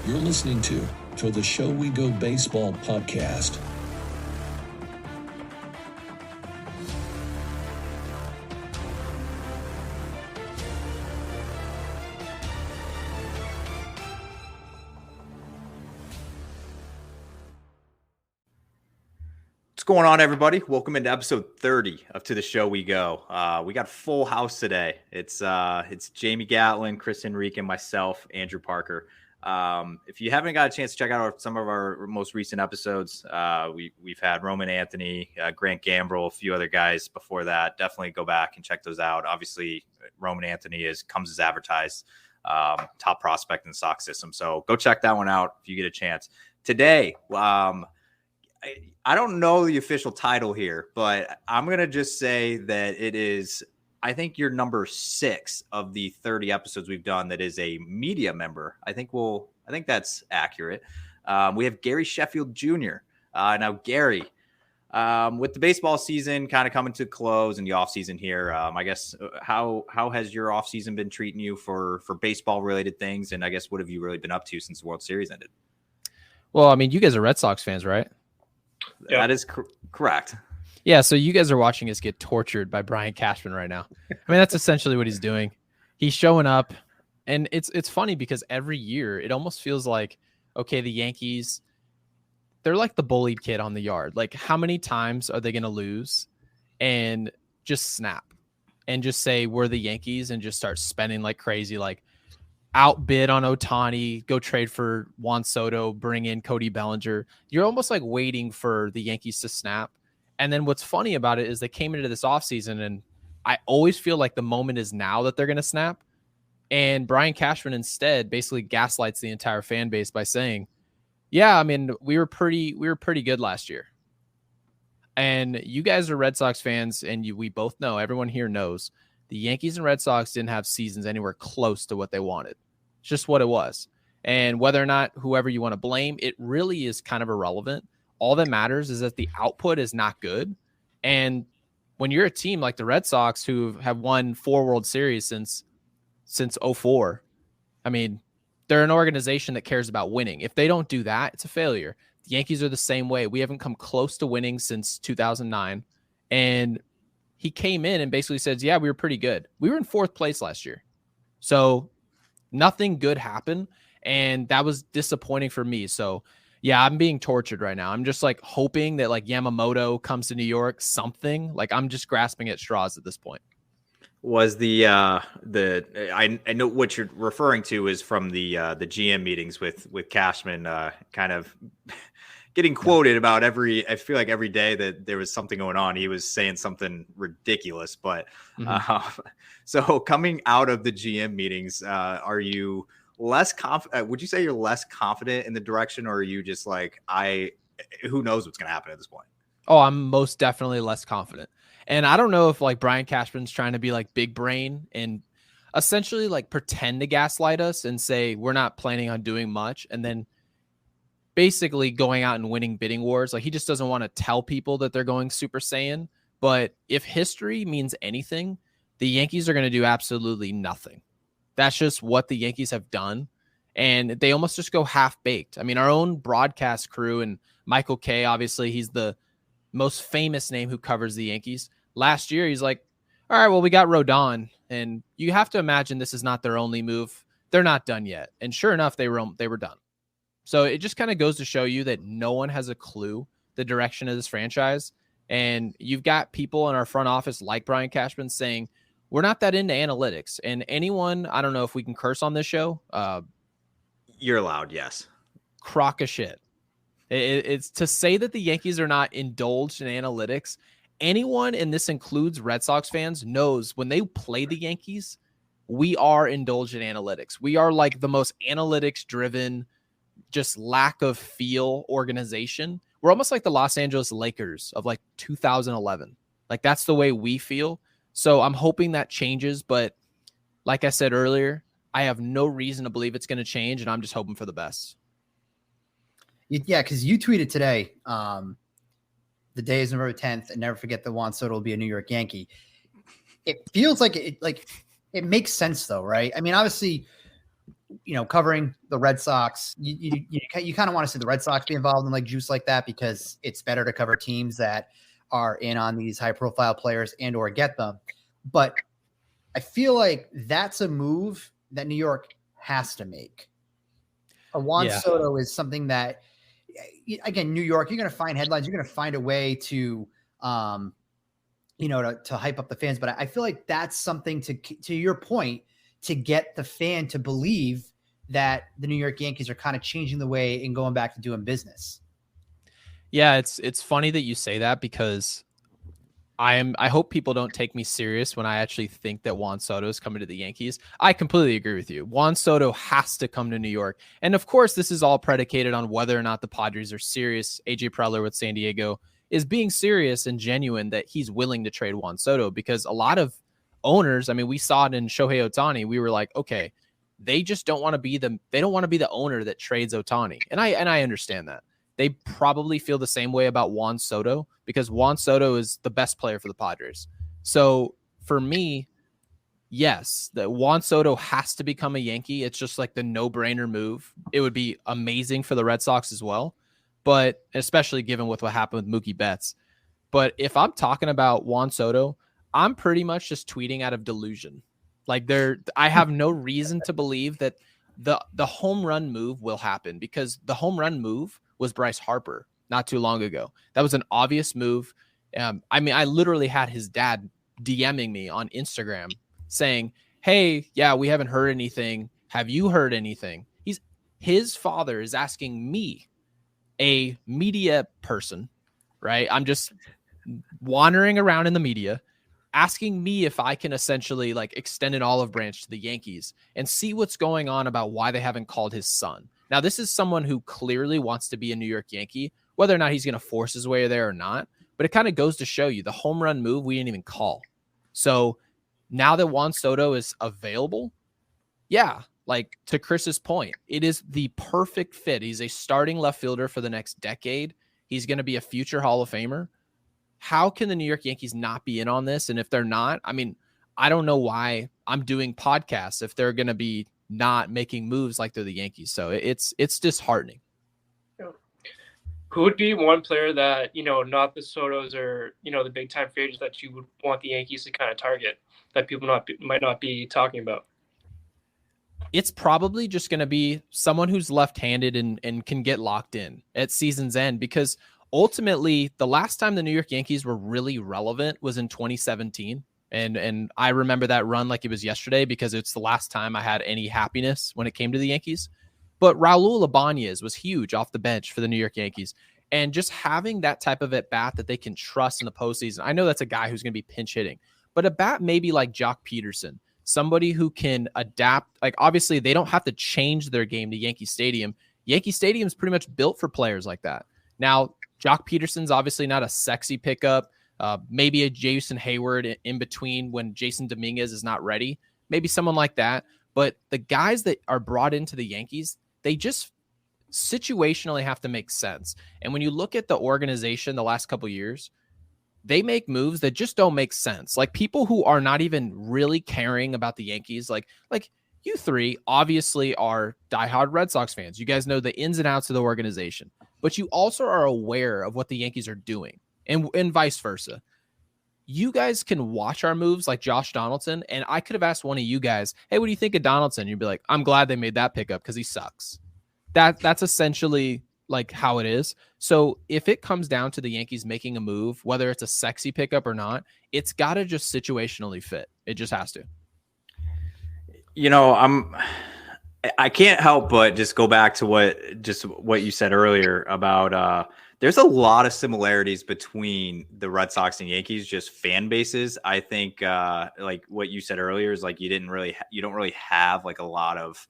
You're listening to the Show We Go Baseball podcast. What's going on, everybody? Welcome into episode 30 of To the Show We Go. We got a full house today. It's Jamie Gatlin, Chris Henrique, and myself, Andrew Parker. If you haven't got a chance to check out some of our most recent episodes, we've had Roman Anthony, Grant Gambrell, a few other guys before that. Definitely go back and check those out. Obviously, Roman Anthony comes as advertised, top prospect in the Sox system. So go check that one out if you get a chance. Today, I don't know the official title here, but I'm going to just say that it is, I think you're number 6 of the 30 episodes we've done that is a media member. I think that's accurate. We have Gary Sheffield Jr. Now, Gary, with the baseball season kind of coming to close and the off season here, I guess, how has your off season been treating you for baseball related things? And I guess, what have you really been up to since the World Series ended? Well, I mean, you guys are Red Sox fans, right? Yep. That is correct. Yeah, so you guys are watching us get tortured by Brian Cashman right now. I mean, that's essentially what he's doing. He's showing up, and it's funny because every year it almost feels like, okay, the Yankees, they're like the bullied kid on the yard. Like, how many times are they going to lose and just snap and just say we're the Yankees and just start spending like crazy, like outbid on Ohtani, go trade for Juan Soto, bring in Cody Bellinger. You're almost like waiting for the Yankees to snap. And then what's funny about it is they came into this offseason, and I always feel like the moment is now that they're going to snap. And Brian Cashman instead basically gaslights the entire fan base by saying, yeah, I mean, we were pretty good last year. And you guys are Red Sox fans, and we both know, everyone here knows, the Yankees and Red Sox didn't have seasons anywhere close to what they wanted. It's just what it was. And whether or not whoever you want to blame, it really is kind of irrelevant. All that matters is that the output is not good. And when you're a team like the Red Sox, who have won 4 World Series since 2004, I mean, they're an organization that cares about winning. If they don't do that, it's a failure. The Yankees are the same way. We haven't come close to winning since 2009. And he came in and basically says, yeah, we were pretty good. We were in 4th place last year. So nothing good happened. And that was disappointing for me. So yeah, I'm being tortured right now. I'm just like hoping that like Yamamoto comes to New York, something. Like, I'm just grasping at straws at this point. Was I know what you're referring to is from the GM meetings with Cashman, kind of getting quoted about I feel like every day that there was something going on, he was saying something ridiculous. But so coming out of the GM meetings, are you less confident? Would you say you're less confident in the direction, or are you just like, who knows what's going to happen at this point? Oh, I'm most definitely less confident. And I don't know if like Brian Cashman's trying to be like big brain and essentially like pretend to gaslight us and say we're not planning on doing much, and then basically going out and winning bidding wars. Like, he just doesn't want to tell people that they're going Super Saiyan. But if history means anything, the Yankees are going to do absolutely nothing. That's just what the Yankees have done. And they almost just go half-baked. I mean, our own broadcast crew, and Michael Kay, obviously, he's the most famous name who covers the Yankees. Last year, he's like, all right, well, we got Rodon. And you have to imagine this is not their only move. They're not done yet. And sure enough, they were done. So it just kind of goes to show you that no one has a clue the direction of this franchise. And you've got people in our front office like Brian Cashman saying, we're not that into analytics. And anyone, I don't know if we can curse on this show. You're allowed, yes. Crock of shit. It's to say that the Yankees are not indulged in analytics. Anyone, and this includes Red Sox fans, knows when they play the Yankees, we are indulged in analytics. We are like the most analytics-driven, just lack of feel organization. We're almost like the Los Angeles Lakers of like 2011. Like, that's the way we feel. So I'm hoping that changes, but like I said earlier, I have no reason to believe it's going to change, and I'm just hoping for the best. Yeah, because you tweeted today, the day is November 10th, and never forget that Juan Soto will be a New York Yankee. It feels like it makes sense, though, right? I mean, obviously, covering the Red Sox, you kind of want to see the Red Sox be involved in like juice like that, because it's better to cover teams that are in on these high profile players and or get them. But I feel like that's a move that New York has to make. A Juan Soto is something that, again, New York, you're going to find headlines. You're going to find a way to, to hype up the fans. But I feel like that's something to your point, to get the fan to believe that the New York Yankees are kind of changing the way and going back to doing business. Yeah, it's funny that you say that, because I hope people don't take me serious when I actually think that Juan Soto is coming to the Yankees. I completely agree with you. Juan Soto has to come to New York. And of course, this is all predicated on whether or not the Padres are serious. AJ Preller with San Diego is being serious and genuine that he's willing to trade Juan Soto, because a lot of owners, I mean, we saw it in Shohei Ohtani. We were like, okay, they just don't want to be the owner that trades Ohtani. And I understand that. They probably feel the same way about Juan Soto, because Juan Soto is the best player for the Padres. So for me, yes, that Juan Soto has to become a Yankee. It's just like the no-brainer move. It would be amazing for the Red Sox as well, but especially given with what happened with Mookie Betts. But if I'm talking about Juan Soto, I'm pretty much just tweeting out of delusion. Like I have no reason to believe that the home run move will happen, because the home run move was Bryce Harper not too long ago. That was an obvious move. I mean, I literally had his dad DMing me on Instagram saying, hey, yeah, we haven't heard anything. Have you heard anything? His father is asking me, a media person, right? I'm just wandering around in the media, asking me if I can essentially like extend an olive branch to the Yankees and see what's going on about why they haven't called his son. Now, this is someone who clearly wants to be a New York Yankee, whether or not he's going to force his way there or not. But it kind of goes to show you the home run move we didn't even call. So now that Juan Soto is available, yeah, like to Chris's point, it is the perfect fit. He's a starting left fielder for the next decade. He's going to be a future Hall of Famer. How can the New York Yankees not be in on this? And if they're not, I mean, I don't know why I'm doing podcasts if they're going to be not making moves like they're the Yankees. So it's disheartening. Who would be one player that, not the Sotos or, the big time free agents that you would want the Yankees to kind of target that people might not be talking about? It's probably just going to be someone who's left-handed and can get locked in at season's end, because ultimately the last time the New York Yankees were really relevant was in 2017. And I remember that run like it was yesterday, because it's the last time I had any happiness when it came to the Yankees. But Raul Ibanez was huge off the bench for the New York Yankees. And just having that type of at-bat that they can trust in the postseason. I know that's a guy who's going to be pinch hitting, but a bat maybe like Jock Peterson, somebody who can adapt. Like, obviously, they don't have to change their game to Yankee Stadium. Yankee Stadium is pretty much built for players like that. Now, Jock Peterson's obviously not a sexy pickup. Maybe a Jason Hayward in between when Jason Dominguez is not ready. Maybe someone like that. But the guys that are brought into the Yankees, they just situationally have to make sense. And when you look at the organization the last couple of years, they make moves that just don't make sense. Like, people who are not even really caring about the Yankees, like you three obviously are diehard Red Sox fans. You guys know the ins and outs of the organization, but you also are aware of what the Yankees are doing, and vice versa. You guys can watch our moves like Josh Donaldson, and I could have asked one of you guys, hey, what do you think of Donaldson? You'd be like, I'm glad they made that pickup because he sucks. That's essentially like how it is. So if it comes down to the Yankees making a move, whether it's a sexy pickup or not, it's got to just situationally fit. It just has to. I can't help but just go back to what you said earlier about there's a lot of similarities between the Red Sox and Yankees, just fan bases. I think like what you said earlier is like you don't really have like a lot of,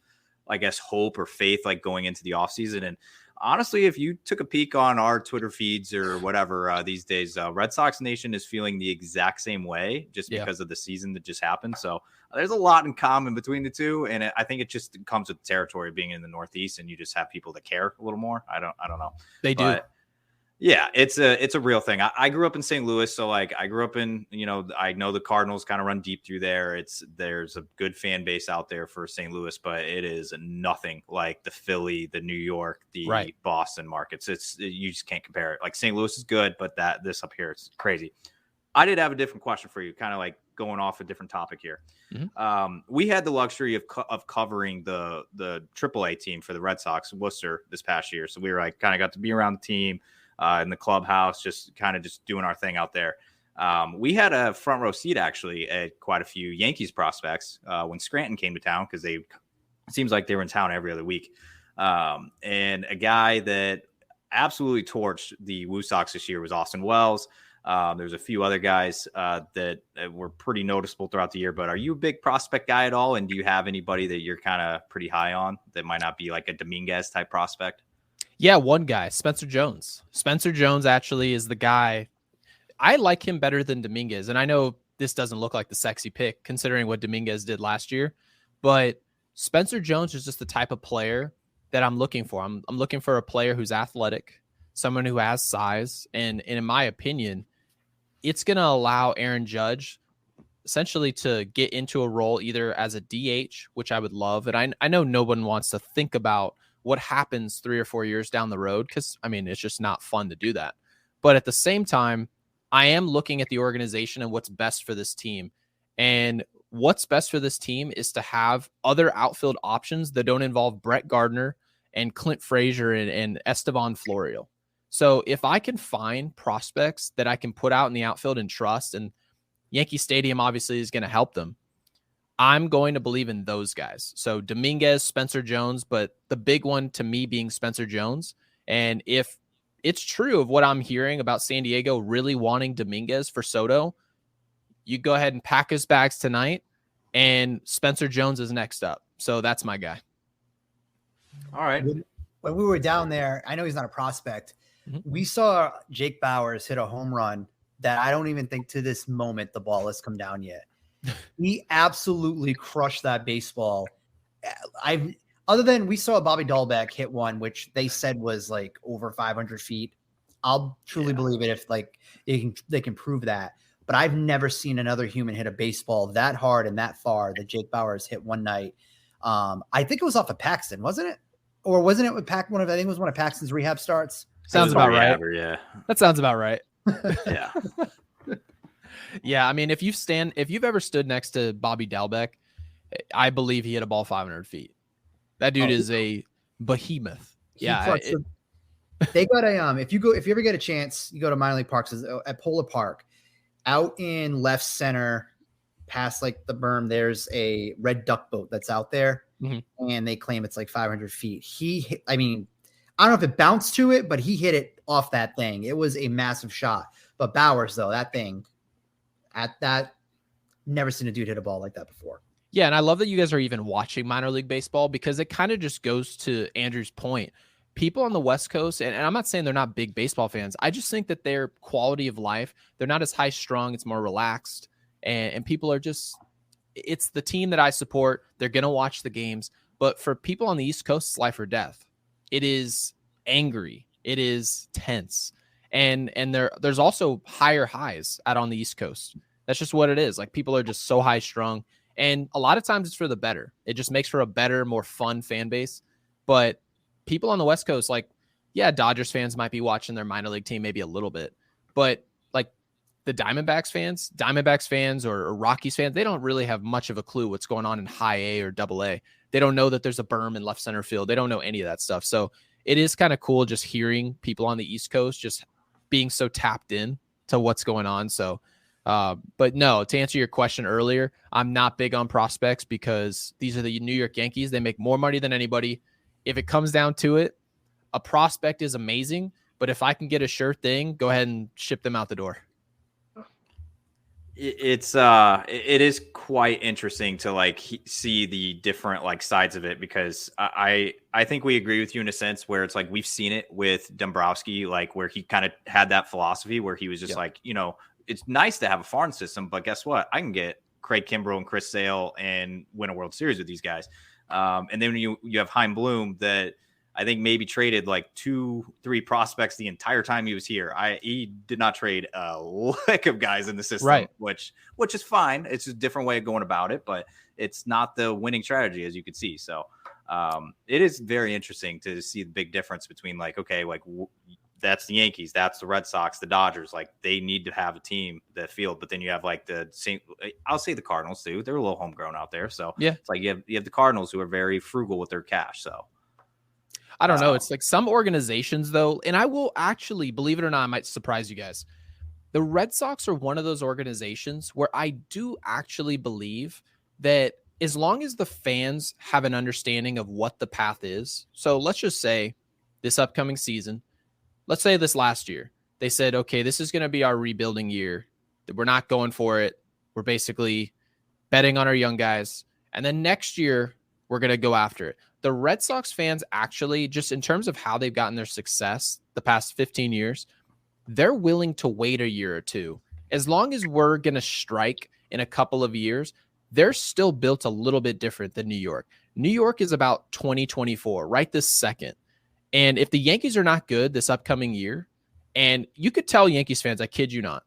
I guess, hope or faith like going into the offseason. And honestly, if you took a peek on our Twitter feeds or whatever these days, Red Sox Nation is feeling the exact same way just because of the season that just happened. So there's a lot in common between the two. And I think it just comes with the territory being in the Northeast, and you just have people that care a little more. I don't know. They do. Yeah, it's a real thing. I grew up in St. Louis, so like I grew up in, I know the Cardinals kind of run deep through there. There's a good fan base out there for St. Louis, but it is nothing like the Philly, the New York, the Right. Boston markets. You just can't compare it. Like St. Louis is good, but this up here is crazy. I did have a different question for you, kind of like going off a different topic here. Mm-hmm. We had the luxury of covering the AAA team for the Red Sox, Worcester, this past year, so we were like kind of got to be around the team. In the clubhouse, just doing our thing out there. We had a front row seat actually at quite a few Yankees prospects when Scranton came to town, because it seems like they were in town every other week. And a guy that absolutely torched the Woo Sox this year was Austin Wells. There's a few other guys that were pretty noticeable throughout the year, but are you a big prospect guy at all? And do you have anybody that you're kind of pretty high on that might not be like a Dominguez type prospect? Yeah, one guy, Spencer Jones. Spencer Jones actually is the guy. I like him better than Dominguez. And I know this doesn't look like the sexy pick considering what Dominguez did last year, but Spencer Jones is just the type of player that I'm looking for. I'm looking for a player who's athletic, someone who has size. And in my opinion, it's going to allow Aaron Judge essentially to get into a role either as a DH, which I would love. And I know no one wants to think about what happens 3 or 4 years down the road, because I mean, it's just not fun to do that. But at the same time, I am looking at the organization and what's best for this team. And what's best for this team is to have other outfield options that don't involve Brett Gardner and Clint Frazier and Esteban Florial. So if I can find prospects that I can put out in the outfield and trust, and Yankee Stadium obviously is going to help them, I'm going to believe in those guys. So Dominguez, Spencer Jones, but the big one to me being Spencer Jones. And if it's true of what I'm hearing about San Diego really wanting Dominguez for Soto, you go ahead and pack his bags tonight, and Spencer Jones is next up. So that's my guy. All right. When we were down there, I know he's not a prospect. Mm-hmm. We saw Jake Bauers hit a home run that I don't even think to this moment the ball has come down yet. He absolutely crushed that baseball. Other than we saw Bobby Dahlbeck hit one, which they said was like over 500 feet. I'll truly believe it if like they can prove that. But I've never seen another human hit a baseball that hard and that far that Jake Bauers hit one night. I think it was off of Paxton, wasn't it? Or wasn't it with I think it was one of Paxton's rehab starts. Sounds about right. Yeah. That sounds about right. Yeah. Yeah, I mean, if you've ever stood next to Bobby Dahlbeck, I believe he hit a ball 500 feet. That dude is a behemoth. Yeah, they got a if you ever get a chance, you go to minor league parks at Polar Park, out in left center, past like the berm. There's a red duck boat that's out there, and they claim it's like 500 feet. I don't know if it bounced to it, but he hit it off that thing. It was a massive shot. But Bauers, though, that thing. Never seen a dude hit a ball like that before. Yeah, and I love that you guys are even watching minor league baseball, because it kind of just goes to Andrew's point. People on the West Coast, and I'm not saying they're not big baseball fans, I just think that their quality of life, they're not as high strung, it's more relaxed, and people are just, it's the team that I support. They're going to watch the games. But for people on the East Coast, it's life or death. It is angry. It is tense. And there's also higher highs out on the East Coast. That's just what it is. Like, people are just so high strung, and a lot of times it's for the better. It just makes for a better, more fun fan base. But people on the West Coast, like, yeah, Dodgers fans might be watching their minor league team maybe a little bit, but like the Diamondbacks fans or Rockies fans, they don't really have much of a clue what's going on in high A or double A. They don't know that there's a berm in left center field. They don't know any of that stuff. So it is kind of cool just hearing people on the East Coast just being so tapped in to what's going on. So, but no, to answer your question earlier, I'm not big on prospects because these are the New York Yankees. They make more money than anybody. If it comes down to it, a prospect is amazing, but if I can get a sure thing, go ahead and ship them out the door. It is quite interesting to like see the different like sides of it, because I think we agree with you in a sense where it's like we've seen it with Dombrowski, like where he kind of had that philosophy where he was just like, you know, it's nice to have a farm system, but guess what? I can get Craig Kimbrell and Chris Sale and win a World Series with these guys. And then you have Chaim Bloom that I think maybe traded like 2-3 prospects the entire time he was here. He did not trade a lick of guys in the system, right. which is fine. It's a different way of going about it, but it's not the winning strategy, as you can see. So it is very interesting to see the big difference between like, okay, like that's the Yankees, that's the Red Sox, the Dodgers. Like they need to have a team that field, but then you have like the same. I'll say the Cardinals too. They're a little homegrown out there, so yeah, it's like you have the Cardinals who are very frugal with their cash. So I don't know. It's like some organizations though, and I will actually, believe it or not, I might surprise you guys. The Red Sox are one of those organizations where I do actually believe that as long as the fans have an understanding of what the path is. So let's just say this upcoming season. Let's say this last year, they said, okay, this is going to be our rebuilding year. We're not going for it. We're basically betting on our young guys. And then next year, we're going to go after it. The Red Sox fans actually, just in terms of how they've gotten their success the past 15 years, they're willing to wait a year or two. As long as we're going to strike in a couple of years, they're still built a little bit different than New York. New York is about 2024, right this second. And if the Yankees are not good this upcoming year, and you could tell Yankees fans, I kid you not,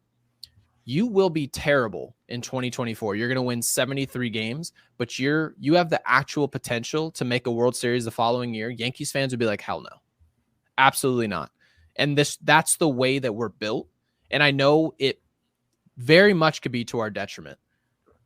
you will be terrible in 2024. You're going to win 73 games, but you have the actual potential to make a World Series the following year. Yankees fans would be like, hell no, absolutely not. And that's the way that we're built. And I know it very much could be to our detriment.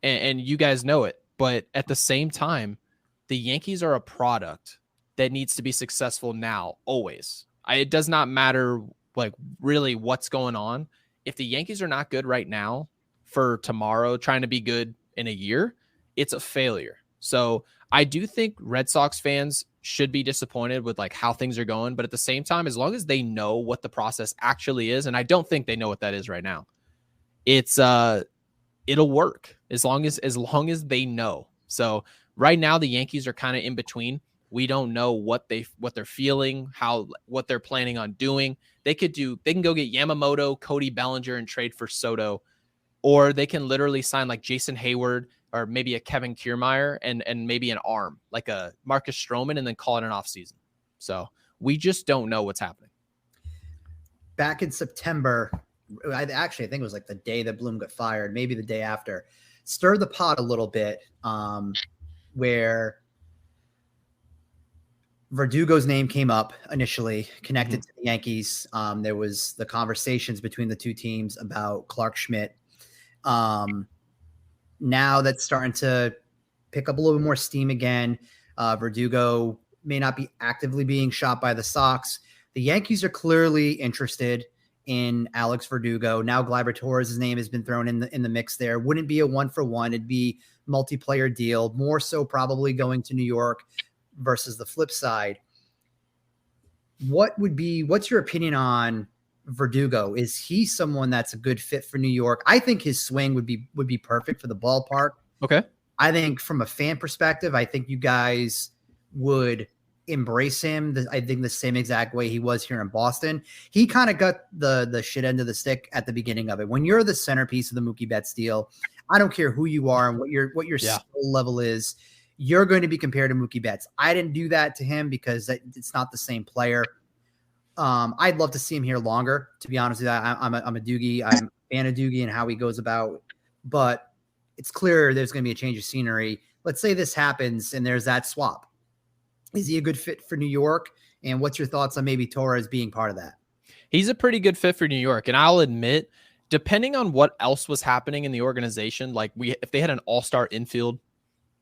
And you guys know it. But at the same time, the Yankees are a product that needs to be successful now, always. It does not matter like really what's going on. If the Yankees are not good right now for tomorrow, trying to be good in a year, it's a failure. So I do think Red Sox fans should be disappointed with like how things are going. But at the same time, as long as they know what the process actually is, and I don't think they know what that is right now, it'll work as long as they know. So right now the Yankees are kind of in between. We don't know what they're feeling, what they're planning on doing. They can go get Yamamoto, Cody Bellinger, and trade for Soto, or they can literally sign like Jason Hayward or maybe a Kevin Kiermaier and maybe an arm like a Marcus Stroman, and then call it an offseason. So we just don't know what's happening. Back in September, I think it was like the day that Bloom got fired, maybe the day after, stirred the pot a little bit, where Verdugo's name came up initially, connected to the Yankees. There was the conversations between the two teams about Clark Schmidt. Now that's starting to pick up a little bit more steam again. Verdugo may not be actively being shot by the Sox. The Yankees are clearly interested in Alex Verdugo. Now Gleyber Torres' name has been thrown in the mix there. Wouldn't be a 1-for-1. It'd be multiplayer deal, more so probably going to New York versus the flip side. What's your opinion on Verdugo? Is he someone that's a good fit for New York? I think his swing would be perfect for the ballpark. Okay. I think from a fan perspective, I think you guys would embrace him. I think the same exact way he was here in Boston. He kind of got the shit end of the stick at the beginning of it. When you're the centerpiece of the Mookie Betts deal, I don't care who you are and what your skill level is, you're going to be compared to Mookie Betts. I didn't do that to him because it's not the same player. I'd love to see him here longer, to be honest with you. I'm a Doogie. I'm a fan of Doogie and how he goes about, but it's clear there's going to be a change of scenery. Let's say this happens and there's that swap. Is he a good fit for New York? And what's your thoughts on maybe Torres being part of that? He's a pretty good fit for New York. And I'll admit, depending on what else was happening in the organization, like if they had an all-star infield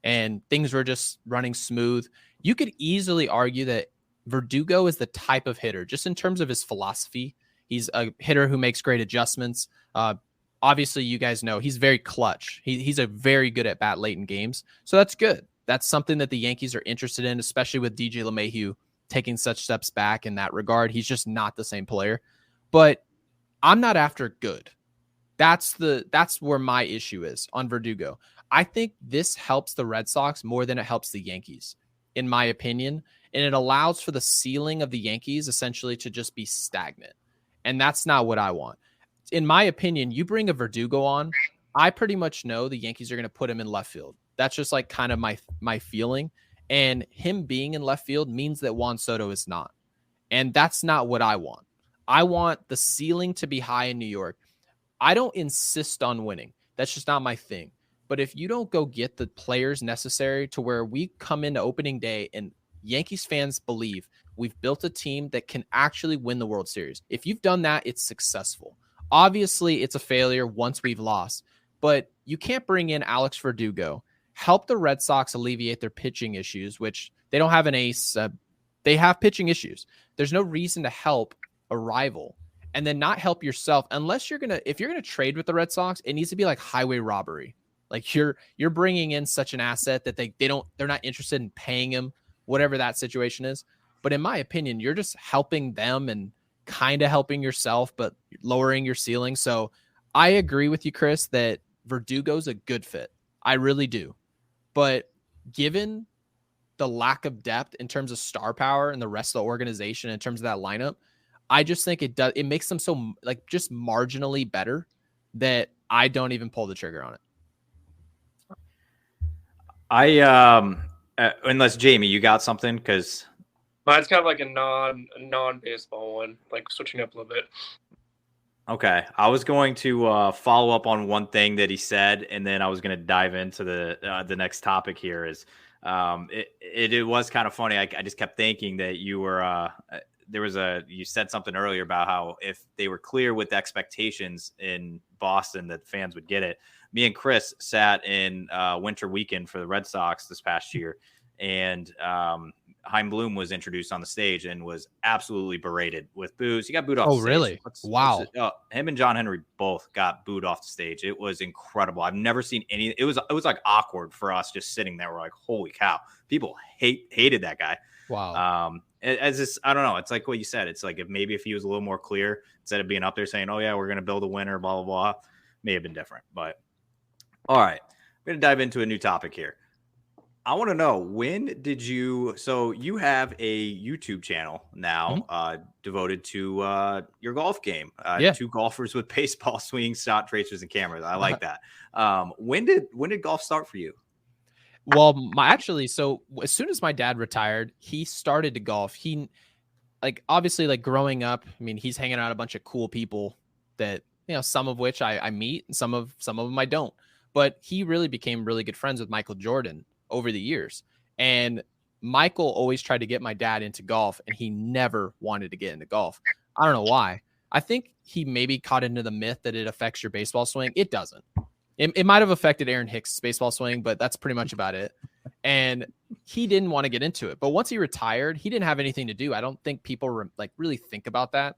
and things were just running smooth, you could easily argue that Verdugo is the type of hitter, just in terms of his philosophy. He's a hitter who makes great adjustments. Obviously, you guys know he's very clutch. He's a very good at bat late in games. So that's good. That's something that the Yankees are interested in, especially with DJ LeMahieu taking such steps back in that regard. He's just not the same player. But I'm not after good. That's where my issue is on Verdugo. I think this helps the Red Sox more than it helps the Yankees, in my opinion. And it allows for the ceiling of the Yankees essentially to just be stagnant. And that's not what I want. In my opinion, you bring a Verdugo on, I pretty much know the Yankees are going to put him in left field. That's just like kind of my feeling. And him being in left field means that Juan Soto is not. And that's not what I want. I want the ceiling to be high in New York. I don't insist on winning. That's just not my thing. But if you don't go get the players necessary to where we come into opening day and Yankees fans believe we've built a team that can actually win the World Series. If you've done that, it's successful. Obviously, it's a failure once we've lost. But you can't bring in Alex Verdugo, help the Red Sox alleviate their pitching issues, which they don't have an ace. They have pitching issues. There's no reason to help a rival and then not help yourself unless if you're going to trade with the Red Sox, it needs to be like highway robbery. Like you're bringing in such an asset that they're not interested in paying him, whatever that situation is. But in my opinion, you're just helping them and kind of helping yourself, but lowering your ceiling. So I agree with you, Chris, that Verdugo's a good fit. I really do. But given the lack of depth in terms of star power and the rest of the organization in terms of that lineup, I just think it makes them so like just marginally better that I don't even pull the trigger on it. Unless Jamie, you got something? Because mine's kind of like a non-baseball one, like switching up a little bit. Okay, I was going to follow up on one thing that he said, and then I was going to dive into the next topic here. It was kind of funny. I just kept thinking that you were you said something earlier about how if they were clear with expectations in Boston that fans would get it. Me and Chris sat in winter weekend for the Red Sox this past year, and Chaim Bloom was introduced on the stage and was absolutely berated with boos. He got booed off. Oh, really? Wow. Him and John Henry both got booed off the stage. It was incredible. I've never seen any. It was like awkward for us just sitting there. We're like, holy cow! People hated that guy. Wow. As this, I don't know. It's like what you said. It's like if he was a little more clear instead of being up there saying, "Oh yeah, we're going to build a winner," blah blah blah, may have been different. But all right, we're going to dive into a new topic here. I want to know, when did you – so you have a YouTube channel now devoted to your golf game. Yeah. 2 golfers with baseball swings, shot tracers, and cameras. I like that. When did golf start for you? Well, so as soon as my dad retired, he started to golf. He obviously growing up, I mean, he's hanging out a bunch of cool people that, some of which I meet and some of them I don't. But he really became really good friends with Michael Jordan over the years. And Michael always tried to get my dad into golf, and he never wanted to get into golf. I don't know why. I think he maybe caught into the myth that it affects your baseball swing. It doesn't. It might have affected Aaron Hicks' baseball swing, but that's pretty much about it. And he didn't want to get into it. But once he retired, he didn't have anything to do. I don't think people really think about that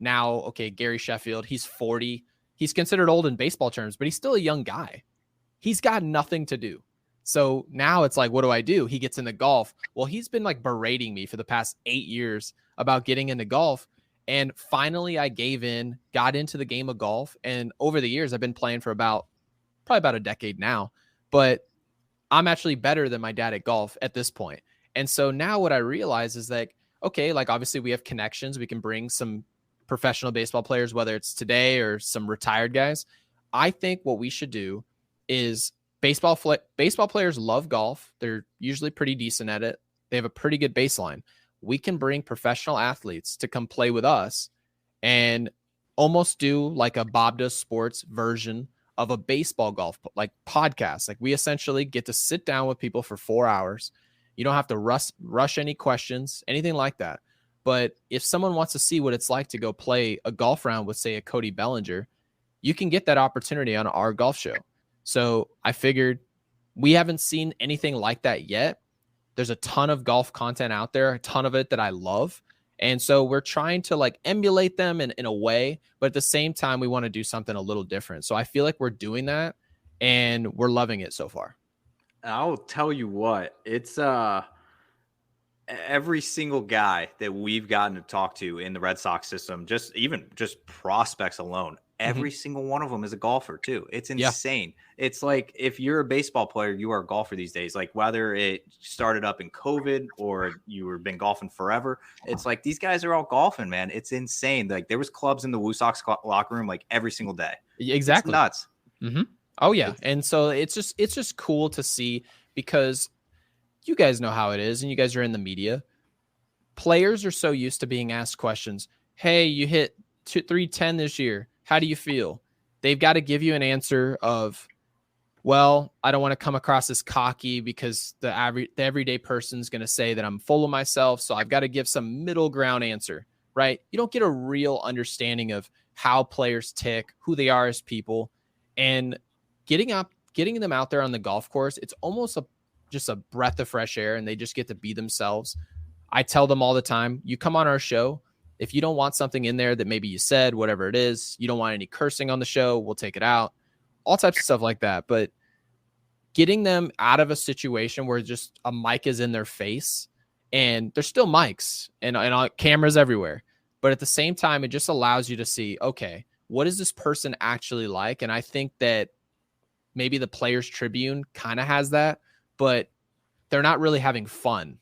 now, okay, Gary Sheffield, he's 40. He's considered old in baseball terms, but he's still a young guy. He's got nothing to do. So now it's like, what do I do? He gets into golf. Well, he's been berating me for the past 8 years about getting into golf. And finally I gave in, got into the game of golf. And over the years, I've been playing for probably about a decade now, but I'm actually better than my dad at golf at this point. And so now what I realize is that, okay, obviously we have connections. We can bring some professional baseball players, whether it's today or some retired guys. I think what we should do is baseball players love golf. They're usually pretty decent at it. They have a pretty good baseline. We can bring professional athletes to come play with us and almost do like a Bob Does Sports version of a baseball golf podcast. We essentially get to sit down with people for 4 hours. You don't have to rush any questions, anything like that. But if someone wants to see what it's like to go play a golf round with, say, a Cody Bellinger, you can get that opportunity on our golf show. So I figured we haven't seen anything like that yet. There's a ton of golf content out there, a ton of it that I love. And so we're trying to emulate them in a way, but at the same time, we want to do something a little different. So I feel like we're doing that and we're loving it so far. I'll tell you what, it's every single guy that we've gotten to talk to in the Red Sox system, just prospects alone, every single one of them is a golfer too. It's insane. Yeah. It's like, if you're a baseball player, you are a golfer these days. Whether it started up in COVID or you've been golfing forever, it's like these guys are all golfing, man. It's insane. There was clubs in the Woo Sox locker room every single day. Exactly. It's nuts. Mm-hmm. Oh yeah. And so it's just cool to see, because you guys know how it is, and you guys are in the media. Players are so used to being asked questions. Hey, you hit 310 this year. How do you feel? They've got to give you an answer of, well, I don't want to come across as cocky because the everyday person's going to say that I'm full of myself. So I've got to give some middle ground answer, right? You don't get a real understanding of how players tick, who they are as people, and getting them out there on the golf course. It's almost just a breath of fresh air, and they just get to be themselves. I tell them all the time, you come on our show, if you don't want something in there that maybe you said, whatever it is, you don't want any cursing on the show, we'll take it out. All types of stuff like that. But getting them out of a situation where just a mic is in their face, and there's still mics and cameras everywhere. But at the same time, it just allows you to see, okay, what is this person actually like? And I think that maybe the Players Tribune kind of has that, but they're not really having fun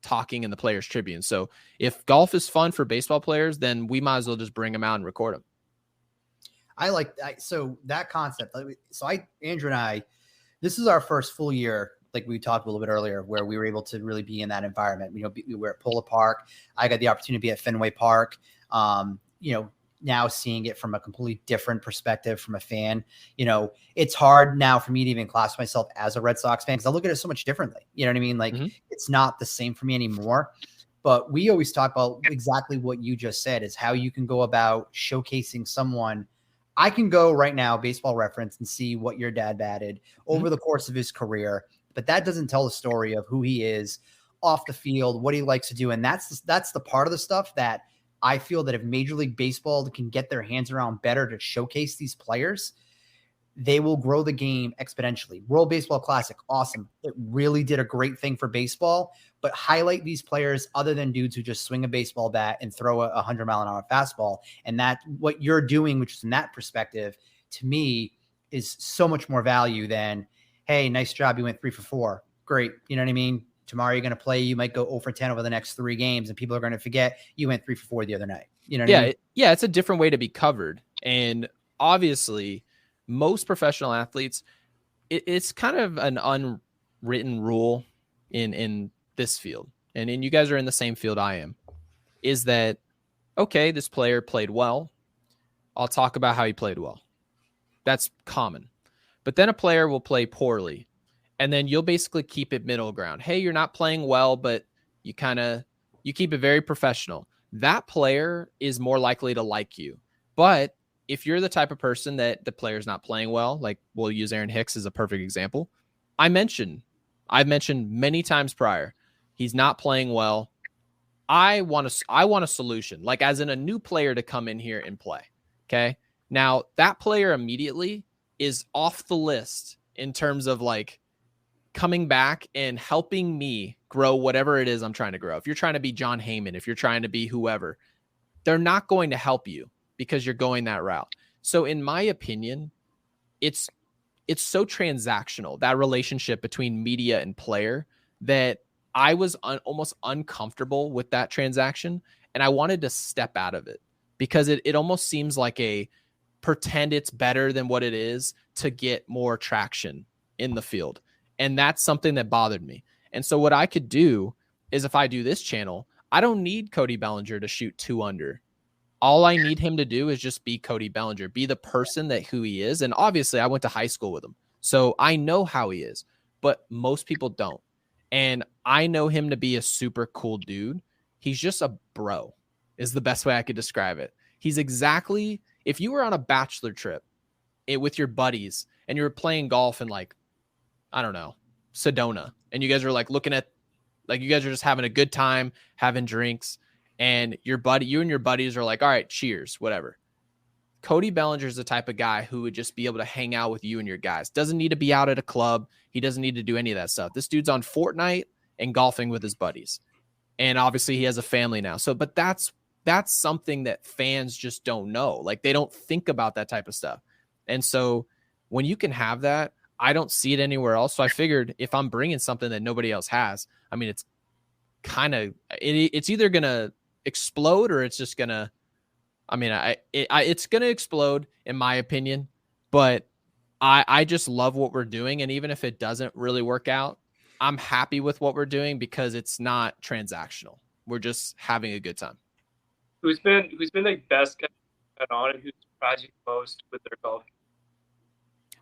talking in the Players Tribune. So if golf is fun for baseball players, then we might as well just bring them out and record them. So that concept. So Andrew and I, this is our first full year, like we talked a little bit earlier, where we were able to really be in that environment. You know, we were at Polo Park. I got the opportunity to be at Fenway Park. Now seeing it from a completely different perspective from a fan, it's hard now for me to even classify myself as a Red Sox fan because I look at it so much differently. You know what I mean? Like It's not the same for me anymore. But we always talk about exactly what you just said is how you can go about showcasing someone. I can go right now, Baseball Reference, and see what your dad batted over the course of his career, but that doesn't tell the story of who he is off the field, what he likes to do. And that's the part of the stuff that I feel that if Major League Baseball can get their hands around better to showcase these players, they will grow the game exponentially. World Baseball Classic, awesome. It really did a great thing for baseball, but highlight these players other than dudes who just swing a baseball bat and throw a 100-mile-an-hour fastball. And that what you're doing, which is in that perspective, to me, is so much more value than, hey, nice job. You went 3 for 4. Great. You know what I mean? Tomorrow you're going to play. You might go 0 for 10 over the next 3 games, and people are going to forget you went 3 for 4 the other night. You know what I mean? Yeah, it's a different way to be covered. And obviously, most professional athletes, it's kind of an unwritten rule in this field, and you guys are in the same field I am, is that, okay, this player played well. I'll talk about how he played well. That's common. But then a player will play poorly, and then you'll basically keep it middle ground. Hey, you're not playing well, but you keep it very professional. That player is more likely to like you. But if you're the type of person that the player's not playing well, like we'll use Aaron Hicks as a perfect example. I've mentioned many times prior, he's not playing well. I want a solution, like as in a new player to come in here and play. Okay. Now that player immediately is off the list in terms of like coming back and helping me grow whatever it is I'm trying to grow. If you're trying to be John Heyman, if you're trying to be whoever, they're not going to help you because you're going that route. So in my opinion, it's so transactional, that relationship between media and player, that I was almost uncomfortable with that transaction. And I wanted to step out of it because it almost seems like a pretend it's better than what it is to get more traction in the field. And that's something that bothered me. And so what I could do is, if I do this channel, I don't need Cody Bellinger to shoot 2 under. All I need him to do is just be Cody Bellinger, be the person that who he is. And obviously I went to high school with him, so I know how he is, but most people don't. And I know him to be a super cool dude. He's just a bro is the best way I could describe it. He's exactly, if you were on a bachelor trip with your buddies and you were playing golf in, like, I don't know, Sedona, and you guys are like looking at, like, you guys are just having a good time, having drinks, and you and your buddies are like, all right, cheers, whatever. Cody Bellinger is the type of guy who would just be able to hang out with you and your guys. Doesn't need to be out at a club. He doesn't need to do any of that stuff. This dude's on Fortnite and golfing with his buddies. And obviously he has a family now. So, but that's something that fans just don't know. Like, they don't think about that type of stuff. And so when you can have that, I don't see it anywhere else. So I figured if I'm bringing something that nobody else has, I mean, it's kind of, it's either going to explode or it's just going to, I mean, it's going to explode in my opinion, but I just love what we're doing. And even if it doesn't really work out, I'm happy with what we're doing because it's not transactional. We're just having a good time. Who's been the best guy on and who's surprised you the most with their golf?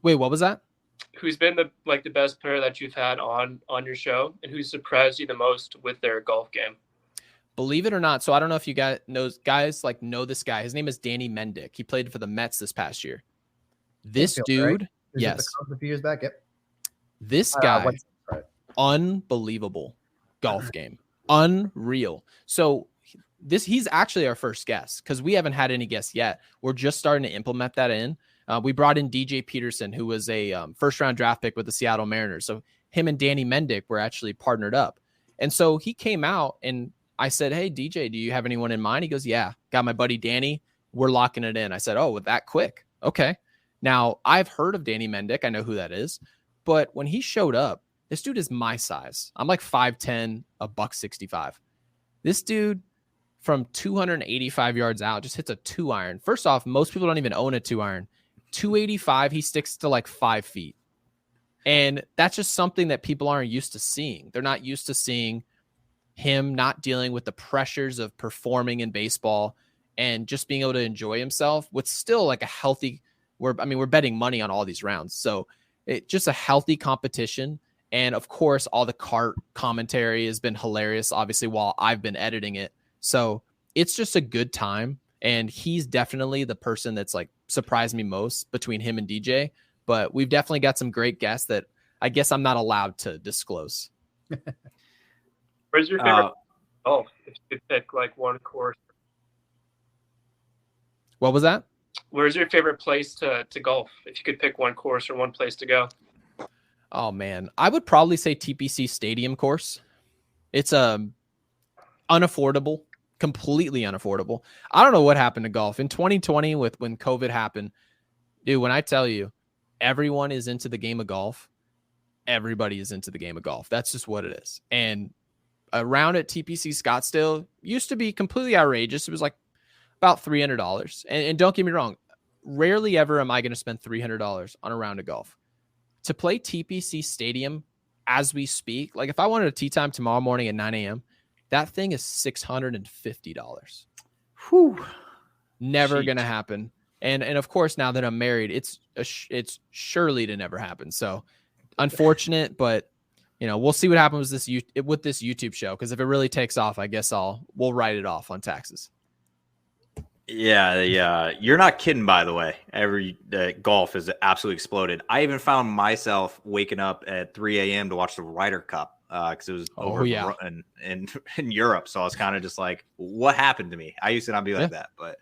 Wait, what was that? Who's been the best player that you've had on your show, and who's surprised you the most with their golf game? Believe it or not, so I don't know if you guys know this guy. His name is Danny Mendick. He played for the Mets this past year. This dude, right? yes, a few years back. Yep. This guy, unbelievable golf game, unreal. So he's actually our first guest because we haven't had any guests yet. We're just starting to implement that in. We brought in DJ Peterson, who was a first-round draft pick with the Seattle Mariners. So him and Danny Mendick were actually partnered up. And so he came out, and I said, hey, DJ, do you have anyone in mind? He goes, yeah, got my buddy Danny. We're locking it in. I said, oh, that quick? Okay. Now, I've heard of Danny Mendick. I know who that is. But when he showed up, this dude is my size. I'm like 5'10", $165. This dude from 285 yards out just hits a 2-iron. First off, most people don't even own a 2-iron. 285, he sticks to like 5 feet. And that's just something that people aren't used to seeing. They're not used to seeing him not dealing with the pressures of performing in baseball and just being able to enjoy himself with still like a healthy, we're betting money on all these rounds. So it's just a healthy competition. And of course, all the cart commentary has been hilarious, obviously, while I've been editing it. So it's just a good time. And he's definitely the person that's like surprised me most between him and DJ. But we've definitely got some great guests that I guess I'm not allowed to disclose. Where's your favorite golf? If you could pick like one course. What was that? Where's your favorite place to golf? If you could pick one course or one place to go. Oh man, I would probably say TPC Stadium course. It's unaffordable, completely unaffordable. I don't know what happened to golf in 2020 when COVID happened. Dude, when I tell you everyone is into the game of golf, everybody is into the game of golf. That's just what it is. And a round at TPC Scottsdale used to be completely outrageous. It was like about $300. And don't get me wrong, rarely ever am I going to spend $300 on a round of golf. To play TPC Stadium as we speak, like if I wanted a tee time tomorrow morning at 9 a.m., that thing is $650. Whew. Never going to happen. And of course, now that I'm married, it's surely to never happen. So unfortunate, but we'll see what happens with this YouTube show. Because if it really takes off, I guess we'll write it off on taxes. Yeah. You're not kidding, by the way. Golf has absolutely exploded. I even found myself waking up at 3 a.m. to watch the Ryder Cup because it was over in Europe. So I was kind of just like, what happened to me? I used to not be like that, but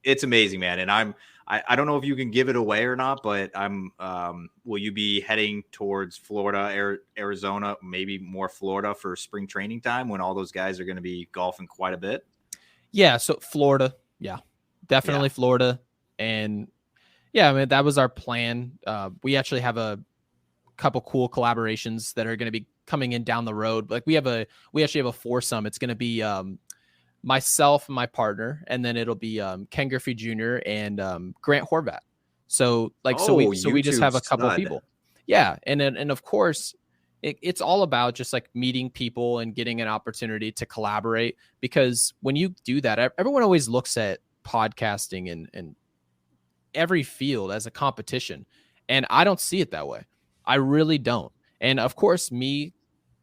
it's amazing, man. And I don't know if you can give it away or not, but will you be heading towards Florida, Arizona, maybe more Florida for spring training time when all those guys are going to be golfing quite a bit? Yeah, so Florida, definitely Florida, and that was our plan. We actually have a couple cool collaborations that are going to be coming in down the road. Like we actually have a foursome. It's going to be myself, my partner, and then it'll be Ken Griffey Jr. and Grant Horvat. So we just have a couple people. Yeah, and of course. It's all about just like meeting people and getting an opportunity to collaborate, because when you do that, everyone always looks at podcasting and every field as a competition. And I don't see it that way. I really don't. And of course, me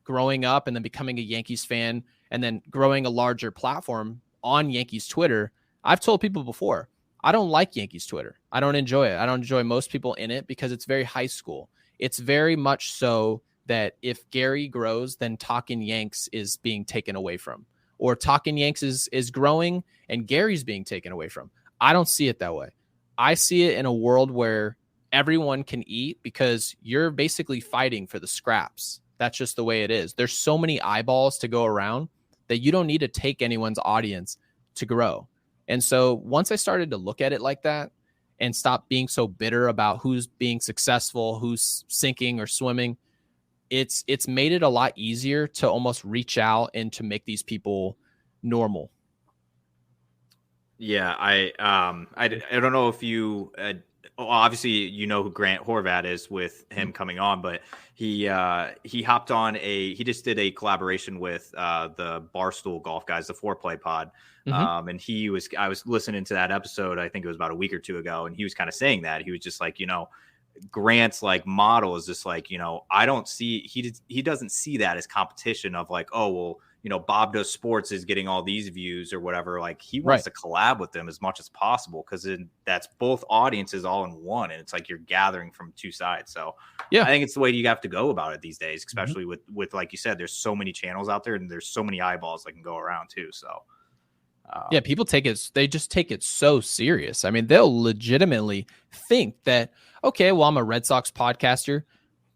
growing up and then becoming a Yankees fan and then growing a larger platform on Yankees Twitter, I've told people before, I don't like Yankees Twitter. I don't enjoy it. I don't enjoy most people in it because it's very high school. It's very much so that if Gary grows, then Talkin' Yanks is being taken away from, or Talkin' Yanks is growing and Gary's being taken away from. I don't see it that way. I see it in a world where everyone can eat because you're basically fighting for the scraps. That's just the way it is. There's so many eyeballs to go around that you don't need to take anyone's audience to grow. And so once I started to look at it like that and stop being so bitter about who's being successful, who's sinking or swimming, it's made it a lot easier to almost reach out and to make these people normal. Yeah, I don't know if you obviously you know who Grant Horvat is with him coming on, but he hopped on he just did a collaboration with the Barstool Golf guys, the Foreplay Pod. And I was listening to that episode, I think it was about a week or two ago, and he was kind of saying that he was just like, Grant's like model is just like, I don't see, he doesn't see that as competition of like, oh, well, Bob Does Sports is getting all these views or whatever. Like he wants to collab with them as much as possible, because that's both audiences all in one. And it's like you're gathering from two sides. So yeah, I think it's the way you have to go about it these days, especially with like you said, there's so many channels out there and there's so many eyeballs that can go around too. So yeah, people they just take it so serious. I mean, they'll legitimately think that, okay, well, I'm a Red Sox podcaster.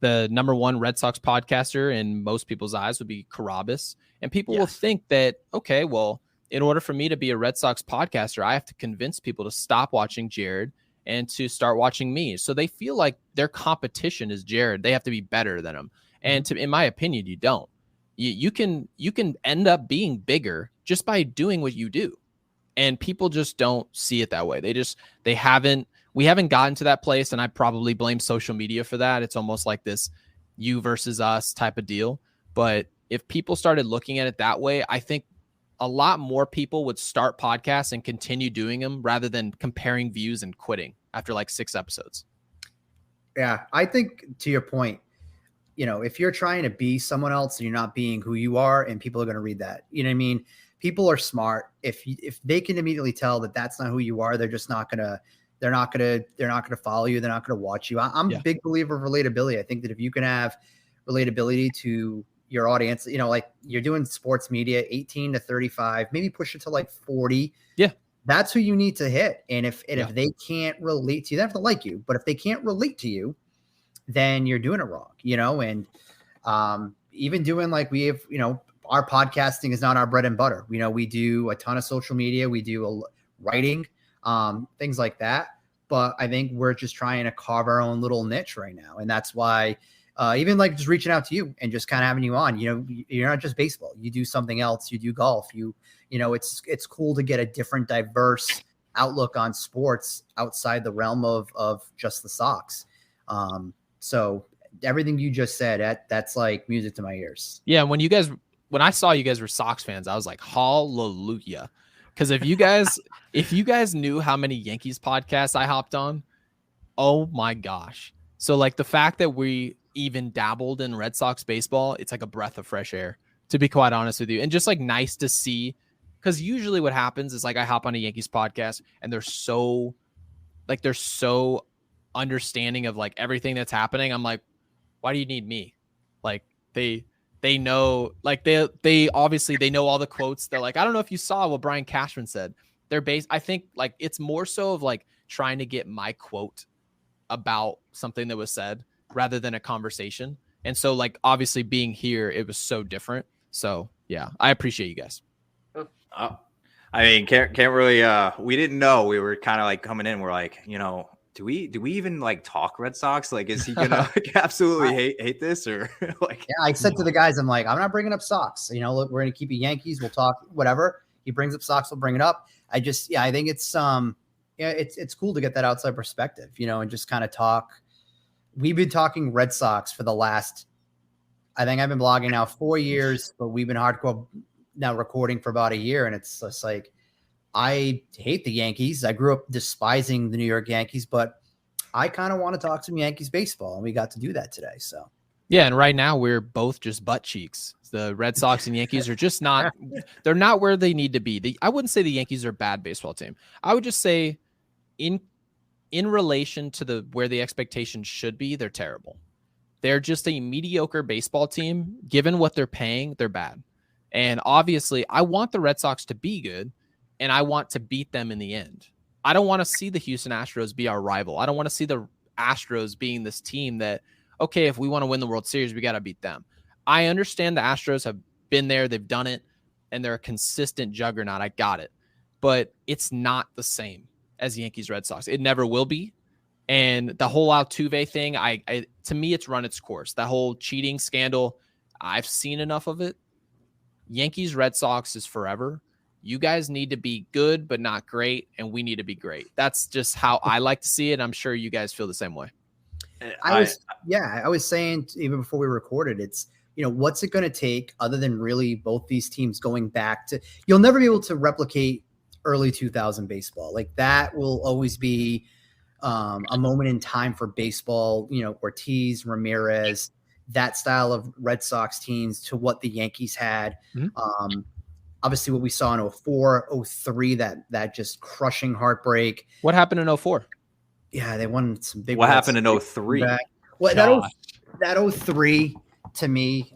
The number one Red Sox podcaster in most people's eyes would be Carabas. And people will think that, okay, well, in order for me to be a Red Sox podcaster, I have to convince people to stop watching Jared and to start watching me. So they feel like their competition is Jared. They have to be better than him. And in my opinion, you don't. You can end up being bigger just by doing what you do. And people just don't see it that way. We haven't gotten to that place, and I probably blame social media for that. It's almost like this you versus us type of deal. But if people started looking at it that way, I think a lot more people would start podcasts and continue doing them rather than comparing views and quitting after like 6 episodes. Yeah, I think to your point, if you're trying to be someone else and you're not being who you are, and people are going to read that, you know what I mean? People are smart. If they can immediately tell that that's not who you are, they're just not going to, they're not going to follow you. They're not going to watch you. I'm a big believer of relatability. I think that if you can have relatability to your audience, like you're doing sports media, 18 to 35, maybe push it to like 40. Yeah. That's who you need to hit. And if they can't relate to you, they have to like you, but if they can't relate to you, then you're doing it wrong, and even doing like we have, our podcasting is not our bread and butter. We do a ton of social media. We do writing, things like that. But I think we're just trying to carve our own little niche right now. And that's why even like just reaching out to you and just kind of having you on, you're not just baseball. You do something else. You do golf. It's cool to get a different, diverse outlook on sports outside the realm of just the Sox. So everything you just said, that's like music to my ears. Yeah. When I saw you guys were Sox fans, I was like, hallelujah. Because if you guys knew how many Yankees podcasts I hopped on, oh my gosh. So like the fact that we even dabbled in Red Sox baseball, it's like a breath of fresh air, to be quite honest with you. And just like nice to see, because usually what happens is like I hop on a Yankees podcast and they're so understanding of like everything that's happening. I'm like, why do you need me? Like they know, like they obviously they know all the quotes. They're like, I don't know if you saw what Brian Cashman said. I think like it's more so of like trying to get my quote about something that was said rather than a conversation. And so like obviously being here, it was so different. So yeah, I appreciate you guys. I mean, can't really we didn't know. We were kind of like coming in, we're like, do we even like talk Red Sox? Like, is he gonna like, absolutely hate this or like? Yeah, I said to the guys, I'm like, I'm not bringing up Sox. Look, we're gonna keep it Yankees. We'll talk whatever. He brings up Sox, we'll bring it up. I think it's it's cool to get that outside perspective, and just kind of talk. We've been talking Red Sox for the last, I think I've been blogging now 4 years, but we've been hardcore now recording for about a year, and it's just like, I hate the Yankees. I grew up despising the New York Yankees, but I kind of want to talk some Yankees baseball, and we got to do that today. So, yeah. And right now we're both just butt cheeks. The Red Sox and Yankees are just not, they're not where they need to be. I wouldn't say the Yankees are a bad baseball team. I would just say in relation to where the expectations should be, they're terrible. They're just a mediocre baseball team. Given what they're paying, they're bad. And obviously I want the Red Sox to be good, and I want to beat them in the end. I don't want to see the Houston Astros be our rival. I don't want to see the Astros being this team that, okay, if we want to win the World Series, we got to beat them. I understand the Astros have been there. They've done it, and they're a consistent juggernaut. I got it. But it's not the same as Yankees Red Sox. It never will be. And the whole Altuve thing, to me, it's run its course. That whole cheating scandal, I've seen enough of it. Yankees Red Sox is forever. You guys need to be good, but not great, and we need to be great. That's just how I like to see it. I'm sure you guys feel the same way. I was saying even before we recorded, it's, what's it going to take other than really both these teams going back to, you'll never be able to replicate early 2000 baseball. Like that will always be a moment in time for baseball, Ortiz, Ramirez, that style of Red Sox teams to what the Yankees had. Mm-hmm. Obviously what we saw in 04, 03, that just crushing heartbreak. What happened in 04? Yeah, they won some big. What happened in 03? Well, that 03 to me,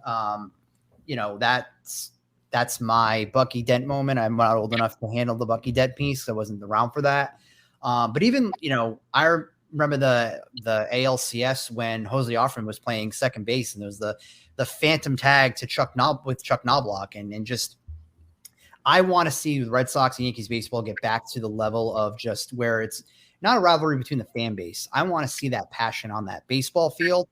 that's my Bucky Dent moment. I'm not old enough to handle the Bucky Dent piece. I wasn't around for that. But even, I remember the ALCS when Jose Offerman was playing second base, and there was the phantom tag to Chuck Knobloch, and just, I want to see the Red Sox and Yankees baseball get back to the level of just where it's not a rivalry between the fan base. I want to see that passion on that baseball field,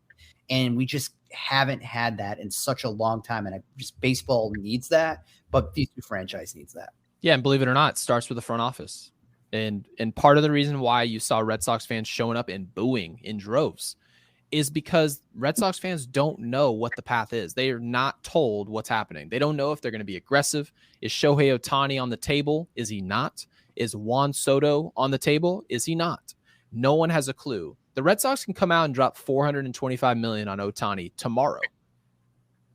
and we just haven't had that in such a long time. And baseball needs that, but these two franchise needs that. Yeah, and believe it or not, it starts with the front office. And part of the reason why you saw Red Sox fans showing up and booing in droves is because Red Sox fans don't know what the path is. They are not told what's happening. They don't know if they're going to be aggressive. Is Shohei Ohtani on the table? Is he not? Is Juan Soto on the table? Is he not? No one has a clue. The Red Sox can come out and drop $425 million on Ohtani tomorrow.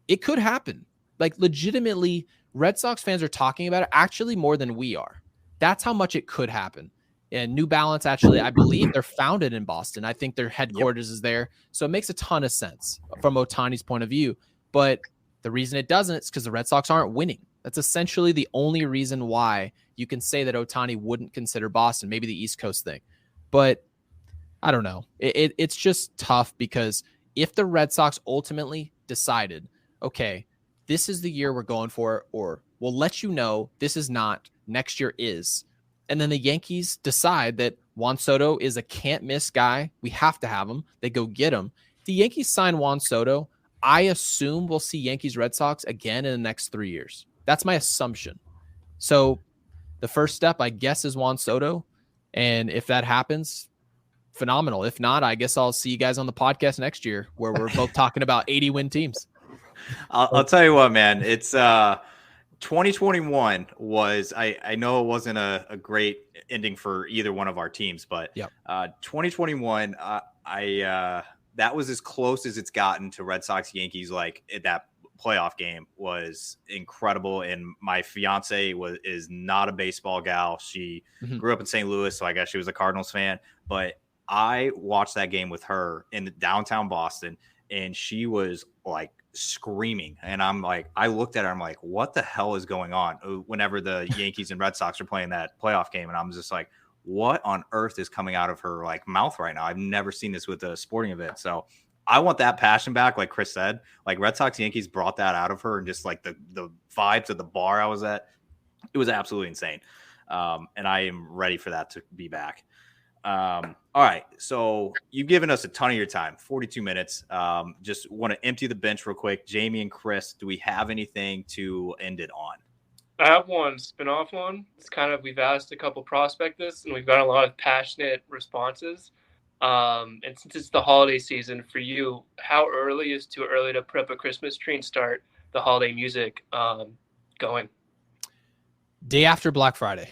It could happen. Like, legitimately, Red Sox fans are talking about it actually more than we are. That's how much it could happen. And New Balance, actually, I believe they're founded in Boston. I think their headquarters is there. So it makes a ton of sense from Ohtani's point of view. But the reason it doesn't is because the Red Sox aren't winning. That's essentially the only reason why you can say that Ohtani wouldn't consider Boston, maybe the East Coast thing. But I don't know. It's just tough because if the Red Sox ultimately decided, okay, this is the year we're going for, or we'll let you know this is not, next year is, and then the Yankees decide that Juan Soto is a can't-miss guy, we have to have him, they go get him. The Yankees sign Juan Soto, I assume we'll see Yankees-Red Sox again in the next 3 years. That's my assumption. So the first step, I guess, is Juan Soto, and if that happens, phenomenal. If not, I guess I'll see you guys on the podcast next year where we're both talking about 80-win teams. I'll tell you what, man. It's 2021 was, I know it wasn't a great ending for either one of our teams, but 2021, that was as close as it's gotten to Red Sox Yankees. Like, that playoff game was incredible. And my fiance is not a baseball gal. She grew up in St. Louis, so I guess she was a Cardinals fan, but I watched that game with her in downtown Boston, and she was like screaming. And I'm like, I looked at her, I'm like, what the hell is going on? Whenever the Yankees and Red Sox are playing that playoff game. And I'm just like, what on earth is coming out of her like mouth right now? I've never seen this with a sporting event. So I want that passion back. Like Chris said, like Red Sox Yankees brought that out of her, and just like the vibes of the bar I was at, it was absolutely insane. And I am ready for that to be back. All right. So you've given us a ton of your time, 42 minutes. Just want to empty the bench real quick. Jamie and Chris, do we have anything to end it on? I have one spin-off one. It's kind of, we've asked a couple prospect this, and we've got a lot of passionate responses. And since it's the holiday season for you, how early is too early to put up a Christmas tree and start the holiday music going? Day after Black Friday,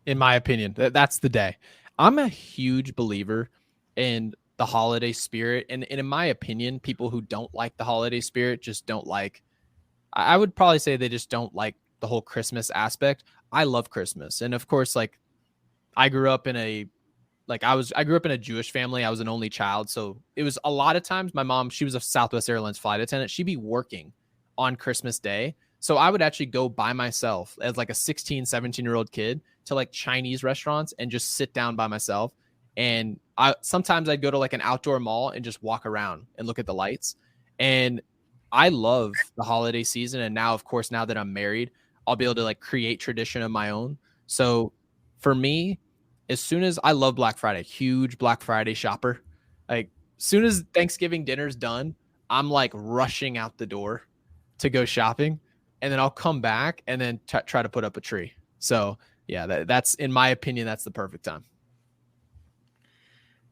in my opinion. That's the day. I'm a huge believer in the holiday spirit. And in my opinion, people who don't like the holiday spirit just don't like, I would probably say they just don't like the whole Christmas aspect. I love Christmas. And of course, like, I grew up in a Jewish family. I was an only child. So it was a lot of times my mom, she was a Southwest Airlines flight attendant. She'd be working on Christmas Day. So I would actually go by myself as like a 16, 17-year-old kid to like Chinese restaurants and just sit down by myself. And sometimes I'd go to like an outdoor mall and just walk around and look at the lights. And I love the holiday season. And now, of course, now that I'm married, I'll be able to like create tradition of my own. So for me, as soon as I love Black Friday, huge Black Friday shopper, like soon as Thanksgiving dinner's done, I'm like rushing out the door to go shopping. and then I'll come back and then try to put up a tree. So yeah, that's in my opinion, that's the perfect time.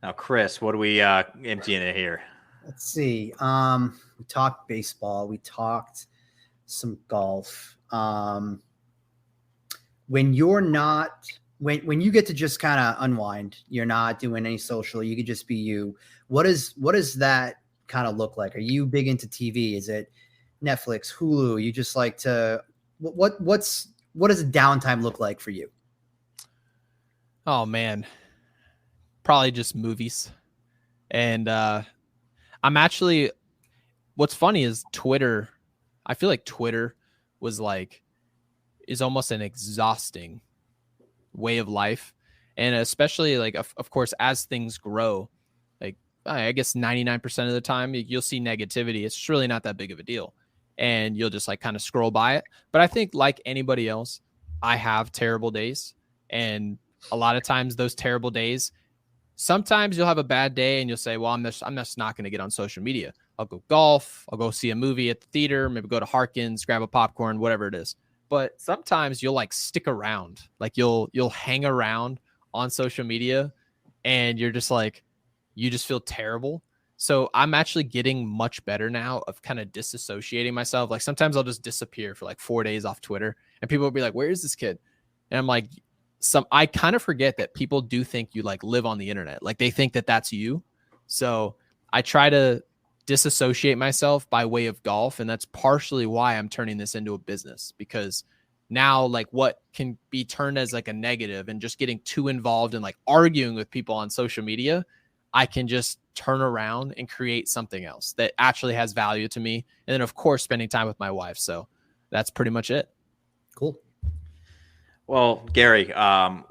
Now, Chris, what are we emptying it here? Let's see. We talked baseball. We talked some golf. When you're not, when you get to just kind of unwind, you're not doing any social, you could just be you. What does that kind of look like? Are you big into TV? Is it Netflix, Hulu? You just like to, what does a downtime look like for you? Oh man, probably just movies. And I'm actually, what's funny is Twitter. I feel like Twitter is almost an exhausting way of life. And especially like, of course, as things grow, like I guess 99% of the time you'll see negativity. It's really not that big of a deal. And you'll just like kind of scroll by it. But I think like anybody else, I have terrible days. And a lot of times those terrible days, sometimes you'll have a bad day and you'll say, well, I'm just not going to get on social media. I'll go golf. I'll go see a movie at the theater, maybe go to Harkins, grab a popcorn, whatever it is. But sometimes you'll like stick around, like you'll hang around on social media and you're just like, you just feel terrible. So I'm actually getting much better now of kind of disassociating myself. Like sometimes I'll just disappear for like 4 days off Twitter and people will be like, where is this kid? And I'm like, I kind of forget that people do think you like live on the internet. Like they think that that's you. So I try to disassociate myself by way of golf. And that's partially why I'm turning this into a business, because now like what can be turned as like a negative and just getting too involved in like arguing with people on social media, I can just turn around and create something else that actually has value to me. And then of course, spending time with my wife. So that's pretty much it. Cool. Well, Gary, I'm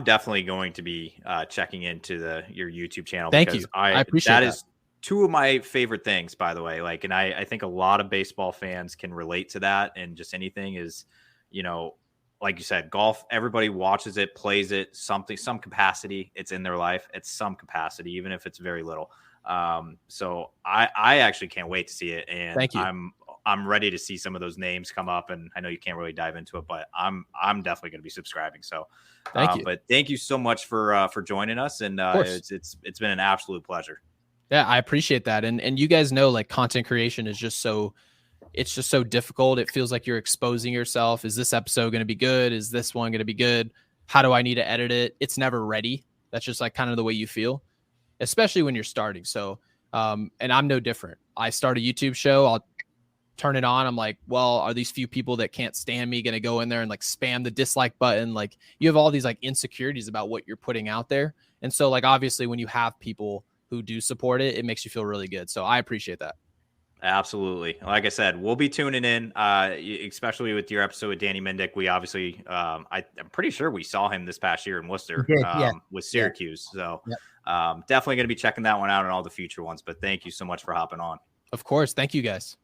definitely going to be checking into your YouTube channel. Thank you. I appreciate that. That is two of my favorite things, by the way. Like, and I think a lot of baseball fans can relate to that. And just anything is, like you said, golf, everybody watches it, plays it, some capacity. It's in their life. It's some capacity, even if it's very little. So I actually can't wait to see it. And thank you. I'm ready to see some of those names come up, and I know you can't really dive into it, but I'm definitely going to be subscribing. So thank you. But thank you so much for joining us. And it's been an absolute pleasure. Yeah, I appreciate that. And you guys know, like, content creation is just so difficult. It feels like you're exposing yourself. Is this episode going to be good? Is this one going to be good? How do I need to edit it? It's never ready. That's just like kind of the way you feel, especially when you're starting. So, and I'm no different. I start a YouTube show. I'll turn it on. I'm like, well, are these few people that can't stand me going to go in there and like spam the dislike button? Like you have all these like insecurities about what you're putting out there. And so like, obviously when you have people who do support it, it makes you feel really good. So I appreciate that. Absolutely. Like I said, we'll be tuning in, especially with your episode with Danny Mendick. We obviously, I'm pretty sure we saw him this past year in Worcester with Syracuse. So definitely going to be checking that one out and all the future ones. But thank you so much for hopping on. Of course. Thank you guys.